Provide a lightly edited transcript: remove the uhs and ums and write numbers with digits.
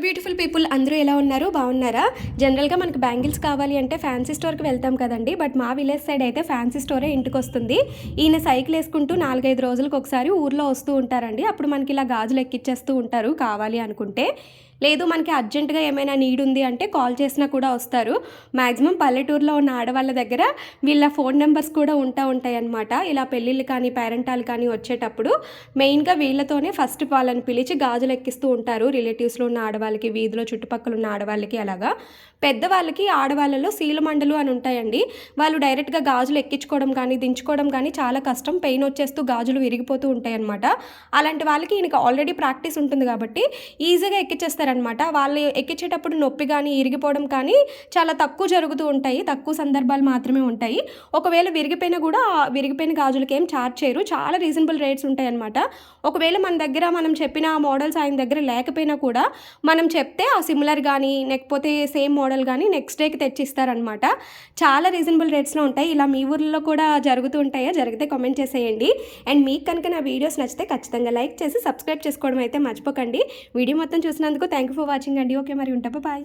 Beautiful people అందరూ ఎలా ఉన్నారు? బాగున్నారా? జనరల్‌గా మనకు బ్యాంగిల్స్ కావాలి అంటే ఫ్యాన్సీ స్టోర్‌కి వెళ్తాం కదండీ! బట్ మా విలేజ్ సైడ్ అయితే ఫ్యాన్సీ స్టోరే ఇంటికొస్తుంది. ఈయన సైకిల్ ఏసుకుంటూ 4, 5 రోజులకు ఒకసారి ఊర్లో వస్తూ ఉంటారండి. అప్పుడు మనకి ఇలా గాజులు ఎక్కిచ్చేస్తూ ఉంటారు కావాలి అనుకుంటే. లేదు మనకి అర్జెంట్‌గా ఏమైనా నీడ్ ఉంది అంటే కాల్ చేసినా కూడా వస్తారు. మాక్సిమం పల్లెటూరులో ఉన్న ఆడవాళ్ళ దగ్గర వీళ్ళ ఫోన్ నంబర్స్ కూడా ఉంటాయన్నమాట. ఇలా పెళ్ళిళ్ళు కానీ, పేరెంటాలు కానీ వచ్చేటప్పుడు మెయిన్‌గా వీళ్ళతోనే ఫస్ట్ వాళ్ళని పిలిచి గాజులు ఎక్కిస్తూ ఉంటారు. రిలేటివ్స్‌లో ఉన్న ఆడవాళ్ళకి, వీధిలో చుట్టుపక్కల ఉన్న ఆడవాళ్ళకి అలాగా. పెద్దవాళ్ళకి ఆడవాళ్ళలో సీలమండలు అని ఉంటాయండి. వాళ్ళు డైరెక్ట్‌గా గాజులు ఎక్కించుకోవడం కానీ, దించుకోవడం కానీ చాలా కష్టం. పెయిన్ వచ్చేస్తూ గాజులు విరిగిపోతూ ఉంటాయన్నమాట. అలాంటి వాళ్ళకి ఈయనకి ఆల్రెడీ ప్రాక్టీస్ ఉంటుంది కాబట్టి ఈజీగా ఎక్కించేస్తారనమాట. వాళ్ళు ఎక్కించేటప్పుడు నొప్పి కానీ, ఇరిగిపోవడం కానీ చాలా తక్కువ జరుగుతూ ఉంటాయి. తక్కువ సందర్భాలు మాత్రమే ఉంటాయి. ఒకవేళ విరిగిపోయినా కూడా విరిగిపోయిన గాజులకి ఏం ఛార్జ్ చేయరు. చాలా రీజనబుల్ రేట్స్ ఉంటాయన్నమాట. ఒకవేళ మన దగ్గర మనం చెప్పిన మోడల్స్ ఆయన దగ్గర లేకపోయినా కూడా మనం చెప్తే ఆ సిమిలర్ గానీ, లేకపోతే సేమ్ మోడల్ గానీ నెక్స్ట్ డేకి తెచ్చిస్తారనమాట. చాలా రీజనబుల్ రేట్స్‌లో ఉంటాయి. ఇలా మీ ఊర్లో కూడా జరుగుతూ ఉంటాయా? జరిగితే కామెంట్ చేసేయండి. అండ్ మీకు కనుక నా వీడియోస్ నచ్చితే ఖచ్చితంగా లైక్ చేసి సబ్స్క్రైబ్ చేసుకోవడం అయితే మర్చిపోకండి. వీడియో మొత్తం చూసినందుకు థ్యాంక్ యూ ఫర్ వాచింగ్ అండి. ఓకే మరి ఉంటా. బాయ్.